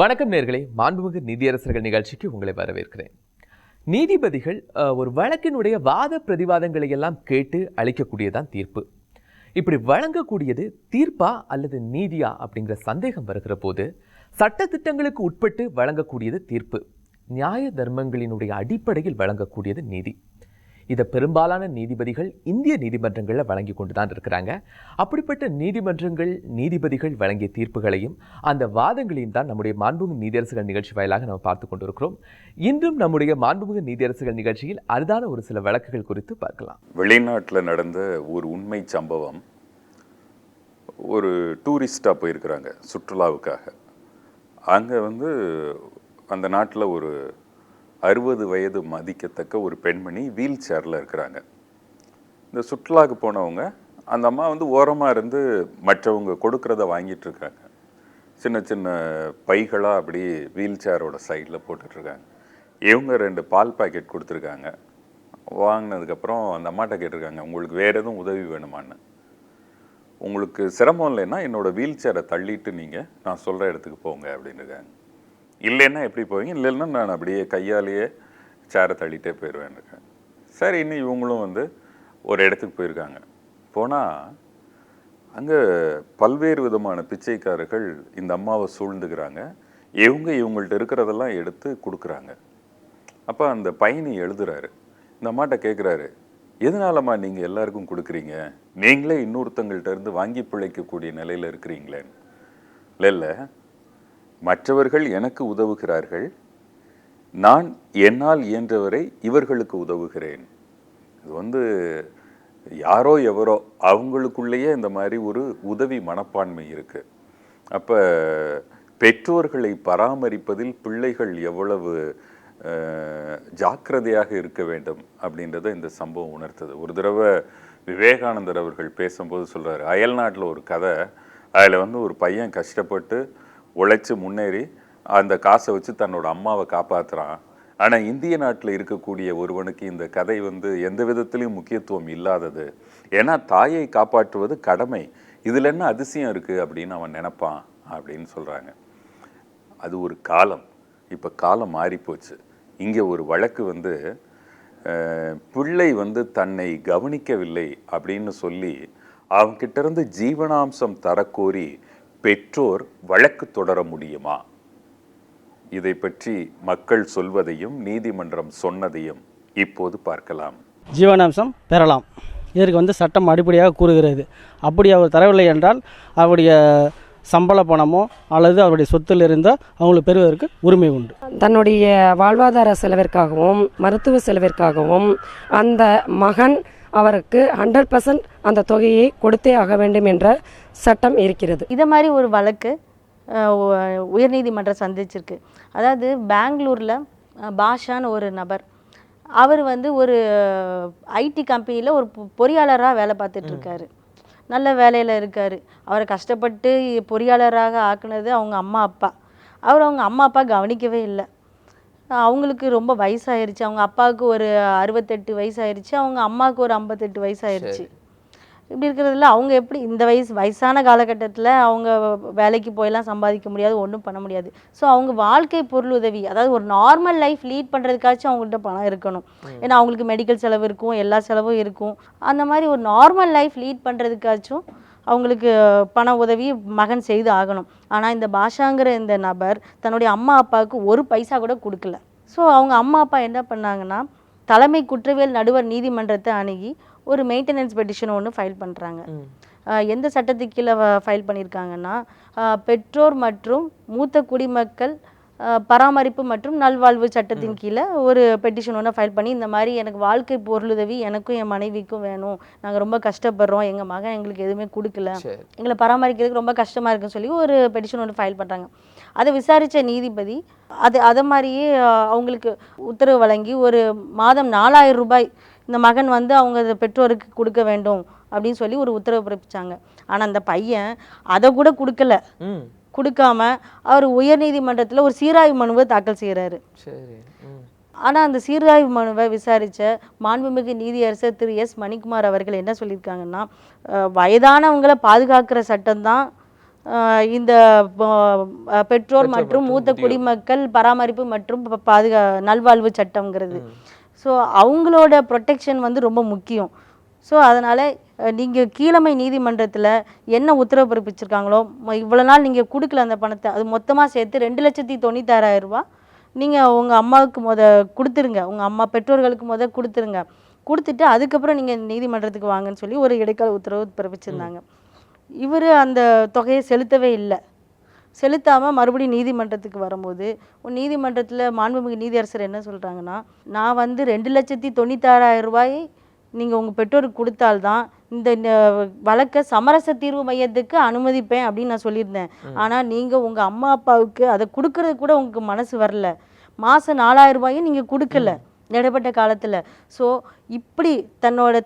வணக்கம் நேயர்களே, மாண்புமிகு நீதியரசர்கள் நிகழ்ச்சிக்கு உங்களை வரவேற்கிறேன். நீதிபதிகள் ஒரு வழக்கினுடைய வாத பிரதிவாதங்களை எல்லாம் கேட்டு அளிக்கக்கூடியதான் தீர்ப்பு. இப்படி வழங்கக்கூடியது தீர்ப்பா அல்லது நீதியா அப்படிங்கிற சந்தேகம் வருகிற போது சட்டத்திட்டங்களுக்கு உட்பட்டு வழங்கக்கூடியது தீர்ப்பு, நியாய தர்மங்களினுடைய அடிப்படையில் வழங்கக்கூடியது நீதி. இதை பெரும்பாலான நீதிபதிகள் இந்திய நீதிமன்றங்களில் வழங்கி கொண்டு தான் இருக்கிறாங்க. அப்படிப்பட்ட நீதிமன்றங்கள் நீதிபதிகள் வழங்கிய தீர்ப்புகளையும் அந்த வாதங்களையும் தான் நம்முடைய மாண்புமிகு நீதியரசர்கள் நிகழ்ச்சி வாயிலாக நம்ம பார்த்து கொண்டிருக்கிறோம். இன்றும் நம்முடைய மாண்புமிகு நீதியரசர்கள் நிகழ்ச்சியில் அரிதான ஒரு சில வழக்குகள் குறித்து பார்க்கலாம். வெளிநாட்டில் நடந்த ஒரு உண்மை சம்பவம். ஒரு டூரிஸ்டாக போயிருக்கிறாங்க சுற்றுலாவுக்காக. அங்கே அந்த நாட்டில் ஒரு 60 வயது மதிக்கத்தக்க ஒரு பெண்மணி வீல் சேரில் இருக்கிறாங்க. இந்த சுற்றுலாவுக்கு போனவங்க அந்த அம்மா ஓரமாக இருந்து மற்றவங்க கொடுக்குறத வாங்கிட்டு இருக்காங்க. சின்ன சின்ன பைகளாக அப்படி வீல் சேரோட சைடில் போட்டுட்ருக்காங்க. இவங்க 2 பால் பாக்கெட் கொடுத்துருக்காங்க. வாங்கினதுக்கப்புறம் அந்த அம்மாட்ட கேட்டிருக்காங்க, உங்களுக்கு வேறு எதுவும் உதவி வேணுமான்னு. உங்களுக்கு சிரமம் இல்லைன்னா என்னோடய வீல் சேரை தள்ளிட்டு நீங்கள் நான் சொல்கிற இடத்துக்கு போங்க அப்படின்னு இருக்காங்க. இல்லைன்னா எப்படி போவீங்க? இல்லைன்னா நான் அப்படியே கையாலேயே சேரை தள்ளிட்டே போயிடுவேன் இருக்கேன். சரி, இன்னும் இவங்களும் ஒரு இடத்துக்கு போயிருக்காங்க. போனால் அங்கே பல்வேறு விதமான பிச்சைக்காரர்கள் இந்த அம்மாவை சூழ்ந்துக்கிறாங்க. இவங்கள்ட்ட இருக்கிறதெல்லாம் எடுத்து கொடுக்குறாங்க. அப்போ அந்த பயணி எழுதுறாரு, இந்த அம்மாட்ட கேட்குறாரு, எதனாலம்மா நீங்கள் எல்லாருக்கும் கொடுக்குறீங்க? நீங்களே இன்னொருத்தங்கள்ட்ட இருந்து வாங்கி பிழைக்கக்கூடிய நிலையில் இருக்கிறீங்களேன்னு. இல்லை, மற்றவர்கள் எனக்கு உதவுகிறார்கள், நான் என்னால் இயன்றவரை இவர்களுக்கு உதவுகிறேன். இது யாரோ எவரோ அவங்களுக்குள்ளேயே இந்த மாதிரி ஒரு உதவி மனப்பான்மை இருக்குது. அப்போ பெற்றோர்களை பராமரிப்பதில் பிள்ளைகள் எவ்வளவு ஜாக்கிரதையாக இருக்க வேண்டும் அப்படின்றத இந்த சம்பவம் உணர்த்தது. ஒரு தடவை விவேகானந்தர் அவர்கள் பேசும்போது சொல்கிறார், அயல்நாட்டில் ஒரு கதை. அதில் ஒரு பையன் கஷ்டப்பட்டு உழைச்சி முன்னேறி அந்த காசை வச்சு தன்னோட அம்மாவை காப்பாற்றுறான். ஆனால் இந்திய நாட்டில் இருக்கக்கூடிய ஒருவனுக்கு இந்த கதை எந்த விதத்துலேயும் முக்கியத்துவம் இல்லாதது. ஏன்னா தாயை காப்பாற்றுவது கடமை, இதில் என்ன அதிசயம் இருக்குது அப்படின்னு அவன் நினைப்பான் அப்படின்னு சொல்கிறாங்க. அது ஒரு காலம். இப்போ காலம் மாறிப்போச்சு. இங்கே ஒரு வழக்கு பிள்ளை தன்னை கவனிக்கவில்லை அப்படின்னு சொல்லி அவன்கிட்ட ஜீவனாம்சம் தரக்கோரி பெற்றோர் வழக்கு தொடர முடியுமா? இதை பற்றி மக்கள் சொல்வதையும் நீதிமன்றம் சொன்னதையும் இப்போது பார்க்கலாம். ஜீவனாம்சம் பெறலாம், இதற்கு சட்டம் அடிப்படையாக கூறுகிறது. அப்படி அவர் தரவில்லை என்றால் அவருடைய சம்பள பணமோ அல்லது அவருடைய சொத்தில் இருந்தால் அவங்களுக்கு பெறுவதற்கு உரிமை உண்டு. தன்னுடைய வாழ்வாதார செலவிற்காகவும் மருத்துவ செலவிற்காகவும் அந்த மகன் அவருக்கு 100% அந்த தொகையை கொடுத்தே ஆக வேண்டும் என்ற சட்டம் இருக்கிறது. இதை மாதிரி ஒரு வழக்கு உயர்நீதிமன்றம் சந்திச்சிருக்கு. அதாவது பெங்களூரில் பாஷான்னு ஒரு நபர், அவர் ஒரு ஐடி கம்பெனியில் ஒரு பொறியாளராக வேலை பார்த்துட்ருக்காரு. நல்ல வேலையில் இருக்கார். அவரை கஷ்டப்பட்டு பொறியாளராக ஆக்குனது அவங்க அம்மா அப்பா. அவங்க அம்மா அப்பா கவனிக்கவே இல்லை. அவங்களுக்கு ரொம்ப வயசாயிருச்சு. அவங்க அப்பாவுக்கு ஒரு 68 வயசாயிருச்சு, அவங்க அம்மாவுக்கு ஒரு 58 வயசாயிருச்சு. இப்படி இருக்கிறதுல அவங்க எப்படி இந்த வயசான காலகட்டத்தில் அவங்க வேலைக்கு போயெல்லாம் சம்பாதிக்க முடியாது, ஒன்றும் பண்ண முடியாது. ஸோ அவங்க வாழ்க்கை பொருள் உதவி, அதாவது ஒரு நார்மல் லைஃப் லீட் பண்ணுறதுக்காச்சும் அவங்கள்ட்ட பணம் இருக்கணும். ஏன்னா அவங்களுக்கு மெடிக்கல் செலவு இருக்கும், எல்லா செலவும் இருக்கும். அந்த மாதிரி ஒரு நார்மல் லைஃப் லீட் பண்ணுறதுக்காச்சும் அவங்களுக்கு பண உதவி மகன் செய்து ஆகணும். ஆனால் இந்த பாஷாங்கிற இந்த நபர் தன்னுடைய அம்மா அப்பாவுக்கு ஒரு பைசா கூட கொடுக்கல. ஸோ அவங்க அம்மா அப்பா என்ன பண்ணாங்கன்னா, தலைமை குற்றவியல் நடுவர் நீதிமன்றத்தை அணுகி ஒரு மெயின்டெனன்ஸ் பெட்டிஷன் ஒன்று ஃபைல் பண்ணுறாங்க. எந்த சட்டத்துக்கு கீழே ஃபைல் பண்ணியிருக்காங்கன்னா, பெற்றோர் மற்றும் மூத்த குடிமக்கள் பராமரிப்பு மற்றும் நல்வாழ்வு சட்டத்தின் கீழே ஒரு பெட்டிஷன் ஒன்று ஃபைல் பண்ணி, இந்த மாதிரி எனக்கு வாழ்க்கை பொருளுதவி எனக்கும் என் மனைவிக்கும் வேணும், நாங்கள் ரொம்ப கஷ்டப்படுறோம், எங்கள் மகன் எங்களுக்கு எதுவுமே கொடுக்கல, எங்களை பராமரிக்கிறதுக்கு ரொம்ப கஷ்டமாக இருக்குன்னு சொல்லி ஒரு பெட்டிஷன் ஒன்று ஃபைல் பண்ணுறாங்க. அதை விசாரித்த நீதிபதி அதை மாதிரியே அவங்களுக்கு உத்தரவு வழங்கி ஒரு மாதம் 4000 ரூபாய் இந்த மகன் அவங்க பெற்றோருக்கு கொடுக்க வேண்டும் அப்படின்னு சொல்லி ஒரு உத்தரவு பிறப்பிச்சாங்க. ஆனால் அந்த பையன் அதை கூட கொடுக்காம அவர் உயர்நீதிமன்றத்தில் ஒரு சீராய்வு மனுவை தாக்கல் செய்கிறாரு. ஆனால் அந்த சீராய்வு மனுவை விசாரித்த மாண்புமிகு நீதியரசர் திரு எஸ் மணிக்குமார் அவர்கள் என்ன சொல்லியிருக்காங்கன்னா, வயதானவங்களை பாதுகாக்கிற சட்டம் தான் இந்த பெற்றோர் மற்றும் மூத்த குடிமக்கள் பராமரிப்பு மற்றும் நல்வாழ்வு சட்டம்ங்கிறது. ஸோ அவங்களோட ப்ரொடெக்ஷன் வந்து ரொம்ப முக்கியம். ஸோ அதனால் நீங்கள் கீழமை நீதிமன்றத்தில் என்ன உத்தரவு பிறப்பிச்சிருக்காங்களோ, இவ்வளோ நாள் நீங்கள் கொடுக்கல அந்த பணத்தை, அது மொத்தமாக சேர்த்து 2,96,000 ரூபா நீங்கள் உங்கள் அம்மாவுக்கு கொடுத்துருங்க, உங்கள் அம்மா பெற்றோர்களுக்கு கொடுத்துருங்க. கொடுத்துட்டு அதுக்கப்புறம் நீங்கள் நீதிமன்றத்துக்கு வாங்கன்னு சொல்லி ஒரு இடைக்கால உத்தரவு பிறப்பிச்சிருந்தாங்க. இவர் அந்த தொகையை செலுத்தவே இல்லை. செலுத்தாமல் மறுபடியும் நீதிமன்றத்துக்கு வரும்போது நீதிமன்றத்தில் மாண்புமிகு நீதியரசர் என்ன சொல்கிறாங்கன்னா, நான் வந்து 2,96,000 ரூபாயை நீங்கள் உங்கள் பெற்றோருக்கு கொடுத்தால்தான் இந்த வழக்கை சமரச தீர்வு மையத்துக்கு அனுமதிப்பேன் அப்படின்னு நான் சொல்லியிருந்தேன். ஆனால் நீங்கள் உங்கள் அம்மா அப்பாவுக்கு அதை கொடுக்கறது கூட உங்களுக்கு மனசு வரல. மாதம் 4,000 ரூபாயும் நீங்கள் கொடுக்கல இடைப்பட்ட காலத்தில். ஸோ இப்படி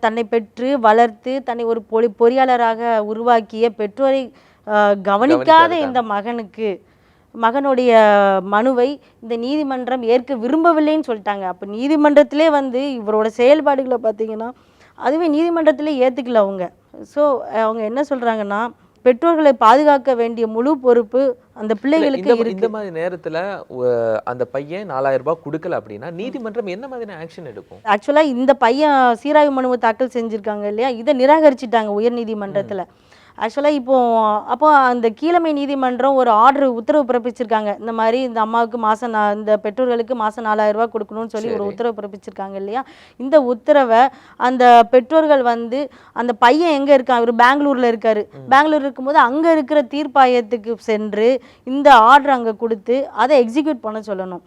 தன்னை பெற்று வளர்த்து தன்னை ஒரு பொறியாளராக உருவாக்கிய பெற்றோரை கவனிக்காத இந்த மகனுடைய மனுவை இந்த நீதிமன்றம் ஏற்க விரும்பவில்லைன்னு சொல்லிட்டாங்க. அப்போ நீதிமன்றத்திலே வந்து இவரோட செயல்பாடுகளை பார்த்தீங்கன்னா அதுவே நீதிமன்றத்திலே ஏற்றுக்கல அவங்க. ஸோ அவங்க என்ன சொல்கிறாங்கன்னா, பெற்றோர்களை பாதுகாக்க வேண்டிய முழு பொறுப்பு அந்த பிள்ளைகளுக்கு இருக்கு. இந்த மாதிரி நேரத்தில் அந்த பையன் 4,000 ரூபாய் கொடுக்கல அப்படின்னா நீதிமன்றம் என்ன மாதிரியான ஆக்ஷன் எடுக்கும்? ஆக்சுவலாக இந்த பையன் சீராய்வு மனுவை தாக்கல் செஞ்சுருக்காங்க இல்லையா, இதை நிராகரிச்சிட்டாங்க உயர் நீதிமன்றத்தில். ஆக்சுவலாக அப்போ அந்த கீழமை நீதிமன்றம் ஒரு உத்தரவு பிறப்பிச்சிருக்காங்க. இந்த மாதிரி இந்த அம்மாவுக்கு இந்த பெற்றோர்களுக்கு மாதம் 4,000 ரூபாய் கொடுக்கணும்னு சொல்லி ஒரு உத்தரவு பிறப்பிச்சிருக்காங்க இல்லையா. இந்த உத்தரவை அந்த பெற்றோர்கள் வந்து, அந்த பையன் எங்கே இருக்கான், இவர் பெங்களூரில் இருக்கார், பெங்களூர் இருக்கும்போது அங்கே இருக்கிற தீர்ப்பாயத்துக்கு சென்று இந்த ஆர்டர் அங்கே கொடுத்து அதை எக்ஸிக்யூட் பண்ண சொல்லணும்.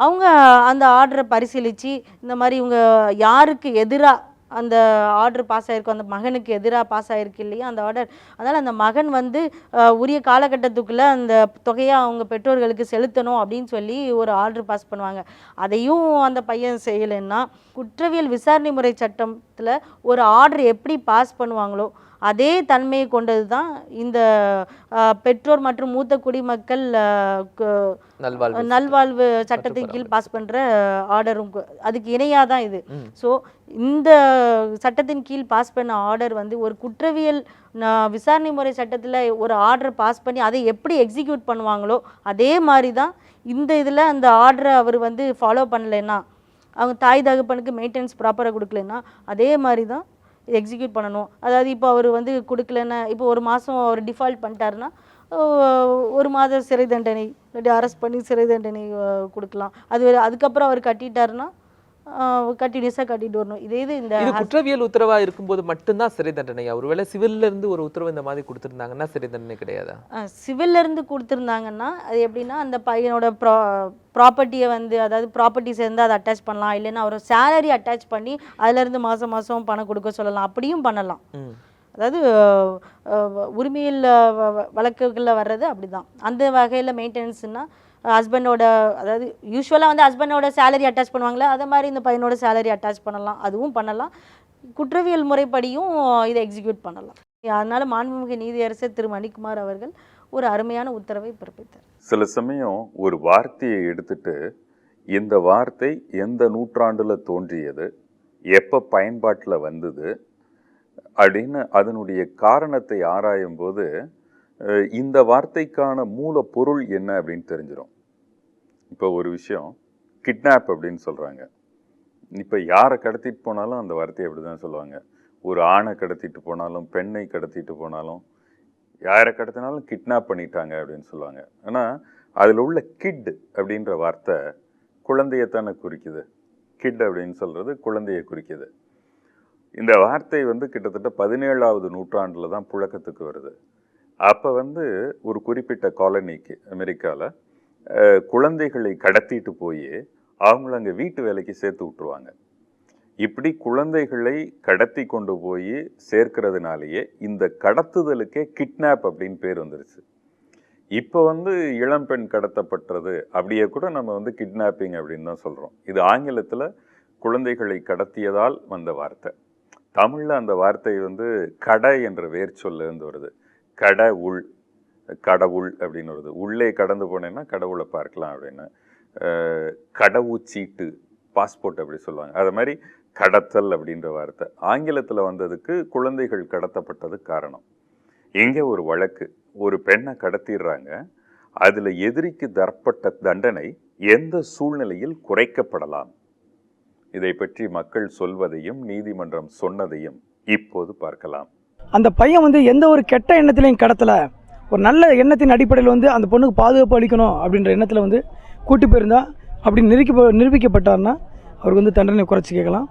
அவங்க அந்த ஆர்டரை பரிசீலித்து இந்த மாதிரி இவங்க யாருக்கு எதிராக அந்த ஆர்டர் பாஸ் ஆகிருக்கும், அந்த மகனுக்கு எதிராக பாஸ் ஆகிருக்கு இல்லையா அந்த ஆர்டர், அதனால் அந்த மகன் வந்து உரிய காலகட்டத்துக்குள்ளே அந்த தொகையை அவங்க பெற்றோர்களுக்கு செலுத்தணும் அப்படின்னு சொல்லி ஒரு ஆர்டர் பாஸ் பண்ணுவாங்க. அதையும் அந்த பையன் செய்யலைன்னா குற்றவியல் விசாரணை முறை சட்டத்தில் ஒரு ஆர்டர் எப்படி பாஸ் பண்ணுவாங்களோ அதே தன்மையை கொண்டது தான் இந்த பெற்றோர் மற்றும் மூத்த குடிமக்கள் நல்வாழ்வு சட்டத்தின் கீழ் பாஸ் பண்ணுற ஆர்டரும் அதுக்கு இணையாக தான் இது. ஸோ இந்த சட்டத்தின் கீழ் பாஸ் பண்ண ஆர்டர் வந்து ஒரு குற்றவியல் விசாரணை முறை சட்டத்தில் ஒரு ஆர்டர் பாஸ் பண்ணி அதை எப்படி எக்ஸிக்யூட் பண்ணுவாங்களோ அதே மாதிரி தான் இந்த இதில் அந்த ஆர்டரை அவர் வந்து ஃபாலோ பண்ணலைன்னா, அவங்க தாய் தகப்பனுக்கு மெயின்டெனன்ஸ் ப்ராப்பராக கொடுக்கலன்னா அதே மாதிரி தான் எக்ஸிக்யூட் பண்ணணும். அதாவது இப்போ அவர் வந்து கொடுக்கலன்னா, இப்போ ஒரு மாதம் அவர் டிஃபால்ட் பண்ணிட்டாருன்னா 1 மாத சிறை தண்டனை, இல்லாட்டி அரெஸ்ட் பண்ணி சிறை தண்டனை கொடுக்கலாம். அதுக்கப்புறம் அவர் கட்டிட்டாருன்னா கண்டினியூஸாக கட்டிட்டு வரணும். இது குற்றவியல் உத்தரவா இருக்கும்போது மட்டும்தான் சிறை தண்டனையா? ஒருவேளை சிவில்ல இருந்து ஒரு உத்தரவு இந்த மாதிரி கொடுத்துருந்தாங்கன்னா சிறை தண்டனை கிடையாதா? சிவில்ல இருந்து கொடுத்துருந்தாங்கன்னா அது எப்படின்னா, அந்த பையனோட ப்ராப்பர்ட்டியை வந்து, அதாவது ப்ராப்பர்ட்டிஸ் இருந்து அதை அட்டாச் பண்ணலாம், இல்லைன்னா அவர் சேலரி அட்டாச் பண்ணி அதுலேருந்து மாதம் மாதம் பணம் கொடுக்க சொல்லலாம், அப்படியும் பண்ணலாம். அதாவது உரிமையில் வழக்குகளில் வர்றது அப்படி தான். அந்த வகையில் மெயின்டெனன்ஸ்னால் ஹஸ்பண்டோட, அதாவது யூஸ்வலாக வந்து ஹஸ்பண்டோட சேலரி அட்டாச் பண்ணுவாங்களே, அதை மாதிரி இந்த பையனோட சேலரி அட்டாச் பண்ணலாம், அதுவும் பண்ணலாம். குற்றவியல் முறைப்படியும் இதை எக்ஸிக்யூட் பண்ணலாம். அதனால் மாண்புமிகு நீதியரசர் திரு மணிக்குமார் அவர்கள் ஒரு அருமையான உத்தரவை பிறப்பித்தார். சில சமயம் ஒரு வார்த்தையை எடுத்துட்டு இந்த வார்த்தை எந்த நூற்றாண்டில் தோன்றியது, எப்போ பயன்பாட்டில் வந்தது அப்படின்னு அதனுடைய காரணத்தை ஆராயும் போது இந்த வார்த்தைக்கான மூல பொருள் என்ன அப்படின்னு தெரிஞ்சிடும். இப்போ ஒரு விஷயம் கிட்னாப் அப்படின்னு சொல்கிறாங்க. இப்போ யாரை கடத்திட்டு போனாலும் அந்த வார்த்தையை அப்படி தான் சொல்லுவாங்க. ஒரு ஆணை கடத்திட்டு போனாலும், பெண்ணை கடத்திட்டு போனாலும், யாரை கடத்தினாலும் கிட்னாப் பண்ணிட்டாங்க அப்படின்னு சொல்லுவாங்க. ஆனால் அதில் உள்ள கிட் அப்படின்ற வார்த்தை குழந்தையத்தானே குறிக்குது. கிட் அப்படின்னு சொல்கிறது குழந்தையை குறிக்குது. இந்த வார்த்தை வந்து கிட்டத்தட்ட 17ஆவது நூற்றாண்டில் தான் புழக்கத்துக்கு வருது. அப்போ வந்து ஒரு குறிப்பிட்ட காலனிக்கு அமெரிக்காவில் குழந்தைகளை கடத்திட்டு போய் அவங்கள அங்கே வீட்டு வேலைக்கு சேர்த்து விட்டுருவாங்க. இப்படி குழந்தைகளை கடத்தி கொண்டு போய் சேர்க்கிறதுனாலேயே இந்த கடத்துதலுக்கே கிட்னாப் அப்படின்னு பேர் வந்துருச்சு. இப்போ வந்து இளம்பெண் கடத்தப்பட்டது அப்படியே கூட நம்ம வந்து கிட்னாப்பிங் அப்படின்னு தான் சொல்கிறோம். இது ஆங்கிலத்தில் குழந்தைகளை கடத்தியதால் வந்த வார்த்தை. தமிழில் அந்த வார்த்தை வந்து கடை என்ற வேர் சொல்லிருந்து வருது. கடவுள், கடவுள் அப்படின்னு வருது. உள்ளே கடந்து போனேன்னா கடவுளை பார்க்கலாம் அப்படின்னு. கடவுச்சீட்டு, பாஸ்போர்ட் அப்படி சொல்லுவாங்க. அது மாதிரி கடத்தல் அப்படின்ற வார்த்தை ஆங்கிலத்தில் வந்ததுக்கு குழந்தைகள் கடத்தப்பட்டது காரணம். இங்கே ஒரு வழக்கு, ஒரு பெண்ணை கடத்திடுறாங்க. அதில் எதிரிக்கு தரப்பட்ட தண்டனை எந்த சூழ்நிலையில் குறைக்கப்படலாம்? இதை பற்றி மக்கள் சொல்வதையும் நீதிமன்றம் சொன்னதையும் இப்போது பார்க்கலாம். அந்த பையன் வந்து எந்த ஒரு கெட்ட எண்ணத்திலையும் கடத்தல, ஒரு நல்ல எண்ணத்தின் அடிப்படையில் வந்து அந்த பொண்ணுக்கு பாதுகாப்பு அளிக்கணும் அப்படின்ற எண்ணத்தில் வந்து கூட்டி போயிருந்தா அப்படி நிரூபிக்கப்பட்டார்னா அவருக்கு வந்து தண்டனை குறைச்சி கேட்கலாம்.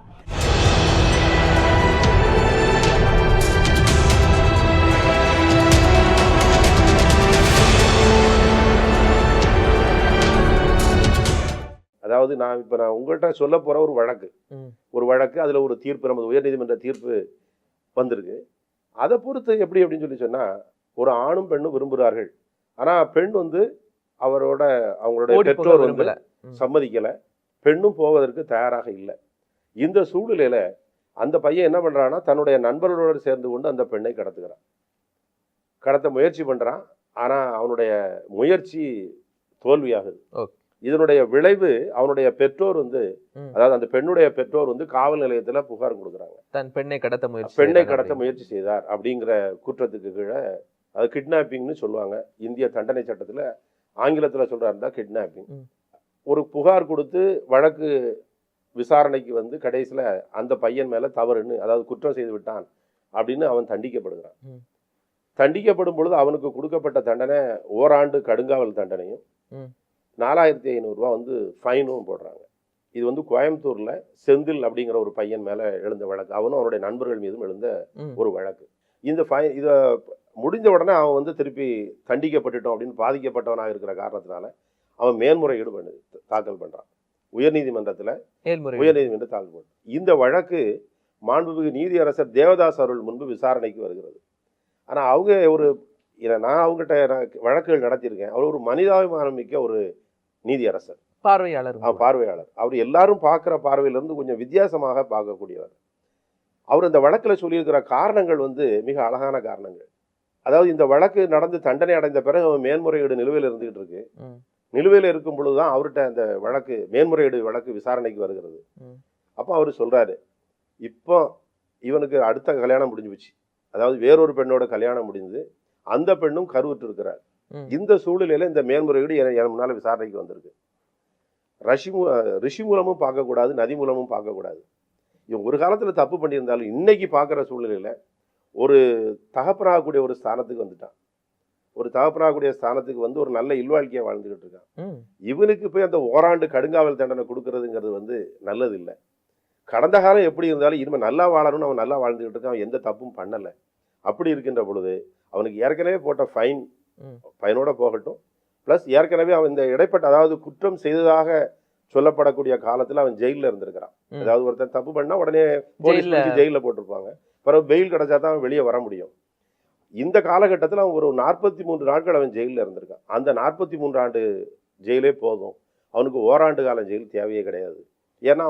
அதாவது நான் உங்கள்கிட்ட சொல்ல போகிற ஒரு வழக்கு அதில் ஒரு தீர்ப்பு, நமது உயர்நீதிமன்ற தீர்ப்பு வந்திருக்கு. அதை பொறுத்து எப்படி அப்படின்னு சொல்லி சொன்னால், ஒரு ஆணும் பெண்ணும் விரும்புகிறார்கள். ஆனால் பெண் வந்து அவங்களுடைய பெற்றோர் வந்து சம்மதிக்கலை, பெண்ணும் போவதற்கு தயாராக இல்லை. இந்த சூழ்நிலையில் அந்த பையன் என்ன பண்ணுறான்னா, தன்னுடைய நண்பர்களோடு சேர்ந்து கொண்டு அந்த பெண்ணை கடத்த முயற்சி பண்ணுறான். ஆனால் அவனுடைய முயற்சி தோல்வியாகுது. இதனுடைய விளைவு அவனுடைய பெற்றோர் வந்து, அதாவது அந்த பெண்ணுடைய பெற்றோர் வந்து காவல் நிலையத்தில் புகார் கொடுக்குறாங்க. தன் பெண்ணை கடத்த முயற்சி செய்தார் அப்படிங்கிற குற்றத்துக்கு கீழே, அது கிட்னாப்பிங்னு சொல்லுவாங்க. இந்திய தண்டனை சட்டத்தில் ஆங்கிலத்தில் சொல்கிறாருந்தா கிட்னாப்பிங். ஒரு புகார் கொடுத்து வழக்கு விசாரணைக்கு வந்து கடைசியில் அந்த பையன் மேலே தவறுன்னு, அதாவது குற்றம் செய்து விட்டான் அப்படின்னு அவன் தண்டிக்கப்படுகிறான். தண்டிக்கப்படும் பொழுது அவனுக்கு கொடுக்கப்பட்ட தண்டனை ஓராண்டு கடுங்காவல் தண்டனையும் 4500 வந்து ஃபைனும் போடுறாங்க. இது வந்து கோயம்புத்தூரில் செந்தில் அப்படிங்கிற ஒரு பையன் மேலே எழுந்த வழக்கு. அவனும் அவனுடைய நண்பர்கள் மீதும் எழுந்த ஒரு வழக்கு. இதை முடிஞ்ச உடனே அவன் வந்து திருப்பி தண்டிக்கப்பட்டுட்டோம் அப்படின்னு பாதிக்கப்பட்டவனாக இருக்கிற காரணத்தினால அவன் மேன்முறையீடு தாக்கல் பண்ணுறான் உயர்நீதிமன்றத்தில். உயர்நீதிமன்றம் தாக்கல் பண்ணுறான். இந்த வழக்கு மாண்புமிகு நீதியரசர் தேவதாஸ் அவர்கள் முன்பு விசாரணைக்கு வருகிறது. ஆனால் நான் அவங்ககிட்ட வழக்குகள் நடத்தியிருக்கேன். அவர் ஒரு மனிதாபிமானம் மிக்க ஒரு நீதியரசர், பார்வையாளர். அவர் எல்லாரும் பார்க்குற பார்வையிலிருந்து கொஞ்சம் வித்தியாசமாக பார்க்கக்கூடியவர். அவர் இந்த வழக்கில் சொல்லியிருக்கிற காரணங்கள் வந்து மிக அழகான காரணங்கள். அதாவது இந்த வழக்கு நடந்து தண்டனை அடைந்த பிறகு அவன் மேன்முறையீடு நிலுவையில் இருந்துகிட்டு இருக்கு. நிலுவையில் இருக்கும் பொழுதுதான் அவர்கிட்ட அந்த மேன்முறையீடு வழக்கு விசாரணைக்கு வருகிறது. அப்போ அவர் சொல்றாரு, இப்போ இவனுக்கு அடுத்த கல்யாணம் முடிஞ்சு போச்சு, அதாவது வேறொரு பெண்ணோட கல்யாணம் முடிஞ்சு அந்த பெண்ணும் கருவுற்று இருக்கிறார். இந்த சூழ்நிலையில இந்த மேன்முறையீடு என் முன்னால விசாரணைக்கு வந்திருக்கு. ரிஷி மூலமும் பார்க்கக்கூடாது, நதி மூலமும் பார்க்கக்கூடாது. இவன் ஒரு காலத்துல தப்பு பண்ணியிருந்தாலும் இன்னைக்கு பார்க்குற சூழ்நிலையில ஒரு தகப்பனாகக்கூடிய ஒரு ஸ்தானத்துக்கு வந்துட்டான். ஒரு தகப்பனாகக்கூடிய ஸ்தானத்துக்கு வந்து ஒரு நல்ல இல்வாழ்க்கையை வாழ்ந்துகிட்டு இருக்கான். இவனுக்கு போய் அந்த ஓராண்டு கடுங்காவல் தண்டனை கொடுக்கறதுங்கிறது வந்து நல்லது இல்லை. கடந்த காலம் எப்படி இருந்தாலும் இனிமேல் நல்லா வாழணும்னு அவன் நல்லா வாழ்ந்துகிட்டு இருக்கான். அவன் எந்த தப்பும் பண்ணலை. அப்படி இருக்கின்ற பொழுது அவனுக்கு ஏற்கனவே போட்ட ஃபைனோட போகட்டும், ப்ளஸ் ஏற்கனவே அவன் இந்த இடைப்பட்ட, அதாவது குற்றம் செய்ததாக சொல்லப்படக்கூடிய காலத்தில் அவன் ஜெயிலில் இருந்திருக்கிறான். அதாவது ஒருத்தன் தப்பு பண்ணால் உடனே போலீஸ் ஜெயிலில் போட்டிருப்பாங்க. பிறகு பெயில் கிடைச்சா தான் அவன் வெளியே வர முடியும். இந்த காலகட்டத்தில் அவன் ஒரு 43 நாட்கள் அவன் ஜெயிலில் இருந்திருக்கான். அந்த 43 ஆண்டு ஜெயிலே போதும், அவனுக்கு ஓராண்டு காலம் ஜெயில் தேவையே கிடையாது. ஏன்னா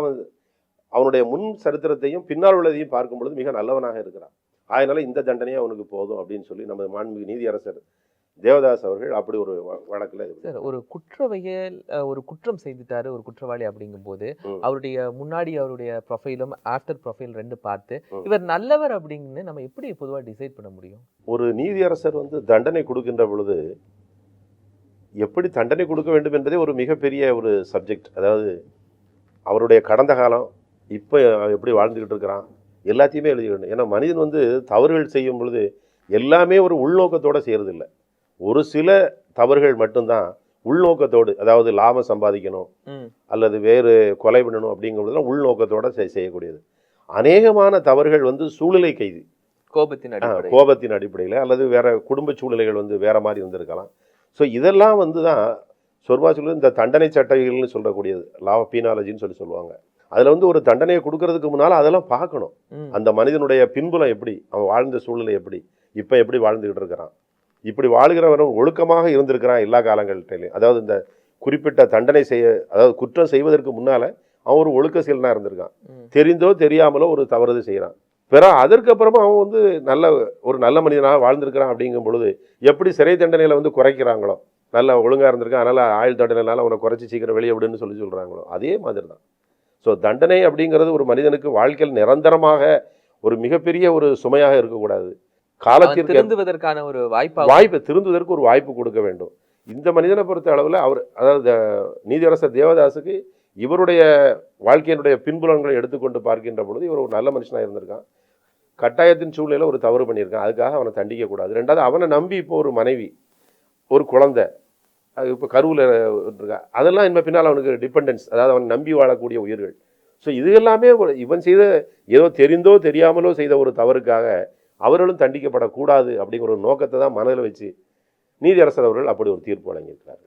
அவனுடைய முன் சரித்திரத்தையும் பின்னால் உள்ளதையும் பார்க்கும் பொழுது மிக நல்லவனாக இருக்கிறான். அதனால இந்த தண்டனையே அவனுக்கு போதும் அப்படின்னு சொல்லி நமது மாண்புமிகு நீதியரசர் தேவதாஸ் அவர்கள் அப்படி ஒரு வழக்கில் ஒரு ஒரு குற்றம் செய்துட்டாரு ஒரு குற்றவாளி அப்படிங்கும் போது அவருடைய ப்ரொஃபைலும் ஆஃப்டர் ப்ரொஃபைல் ரெண்டு பார்த்து இவர் நல்லவர் அப்படின்னு நம்ம எப்படி பொதுவாக டிசைட் பண்ண முடியும்? ஒரு நீதியரசர் வந்து தண்டனை கொடுக்கின்ற பொழுது எப்படி தண்டனை கொடுக்க வேண்டும் என்பதே ஒரு மிகப்பெரிய ஒரு சப்ஜெக்ட். அதாவது அவருடைய கடந்த காலம், இப்போ எப்படி வாழ்ந்துக்கிட்டு இருக்கிறான், எல்லாத்தையுமே எழுதிக்கணும். ஏன்னா மனிதன் வந்து தவறுகள் செய்யும் பொழுது எல்லாமே ஒரு உள்நோக்கத்தோடு செய்யறதில்லை. ஒரு சில தவறுகள் மட்டும்தான் உள்நோக்கத்தோடு, அதாவது லாபம் சம்பாதிக்கணும் அல்லது வேறு கொலை பண்ணணும் அப்படிங்கிறதுலாம் உள்நோக்கத்தோடு செய்யக்கூடியது. அநேகமான தவறுகள் வந்து சூழ்நிலை கைது, கோபத்தின் அடிப்படையில் அல்லது வேற குடும்ப சூழ்நிலைகள் வந்து வேற மாதிரி இருந்திருக்கலாம். ஸோ இதெல்லாம் வந்து தான் சொர்மா சொல்லி இந்த தண்டனை சட்டங்கள்னு சொல்லக்கூடியது, லா ஆஃப் பீனாலஜின்னு சொல்லுவாங்க. அதில் வந்து ஒரு தண்டனையை கொடுக்கறதுக்கு முன்னால் அதெல்லாம் பார்க்கணும். அந்த மனிதனுடைய பின்புலம் எப்படி, அவன் வாழ்ந்த சூழ்நிலை எப்படி, இப்போ எப்படி வாழ்ந்துக்கிட்டு இருக்கிறான், இப்படி வாழ்கிறவனும் ஒழுக்கமாக இருந்திருக்கிறான் எல்லா காலங்கள்டையிலையும். அதாவது இந்த குறிப்பிட்ட தண்டனை அதாவது குற்றம் செய்வதற்கு முன்னால் அவன் ஒரு ஒழுக்க சீலனாக இருந்திருக்கான். தெரிந்தோ தெரியாமலோ ஒரு தவறுது செய்கிறான். அதற்கப்புறமா அவன் வந்து ஒரு நல்ல மனிதனாக வாழ்ந்திருக்கிறான். அப்படிங்கும் பொழுது எப்படி சிறை தண்டனையில் வந்து குறைக்கிறாங்களோ, நல்லா ஒழுங்காக இருந்திருக்கான் அதனால் ஆயுள் தண்டனைனால அவனை குறைச்சி சீக்கிரம் வெளியே விடுன்னு சொல்கிறாங்களோ, அதே மாதிரி தான். ஸோ தண்டனை அப்படிங்கிறது ஒரு மனிதனுக்கு வாழ்க்கையில் நிரந்தரமாக ஒரு மிகப்பெரிய ஒரு சுமையாக இருக்கக்கூடாது. காலத்திற்கு திருந்துவதற்கான ஒரு வாய்ப்பு திருந்துவதற்கு ஒரு வாய்ப்பு கொடுக்க வேண்டும். இந்த மனிதனை பொறுத்த அளவில் அவர், அதாவது நீதியரசர் தேவதாசுக்கு இவருடைய வாழ்க்கையினுடைய பின்புலன்களை எடுத்துக்கொண்டு பார்க்கின்ற பொழுது இவர் ஒரு நல்ல மனுஷனாக இருந்திருக்கான். கட்டாயத்தின் சூழ்நிலையில் ஒரு தவறு பண்ணியிருக்கான், அதுக்காக அவனை தண்டிக்கக்கூடாது. ரெண்டாவது, அவனை நம்பி இப்போ ஒரு மனைவி, ஒரு குழந்தை, அது இப்போ கருவில் இருக்கா, அதெல்லாம் இனிமேல் பின்னால் அவனுக்கு டிபெண்டன்ஸ், அதாவது அவனை நம்பி வாழக்கூடிய உயிர்கள். ஸோ இது எல்லாமே இவன் செய்த ஏதோ தெரிந்தோ தெரியாமலோ செய்த ஒரு தவறுக்காக அவர்களும் தண்டிக்கப்படக்கூடாது அப்படிங்கிற ஒரு நோக்கத்தை தான் மனதில் வச்சு நீதியரசர் அவர்கள் அப்படி ஒரு தீர்ப்பு வழங்கியிருக்கிறார்.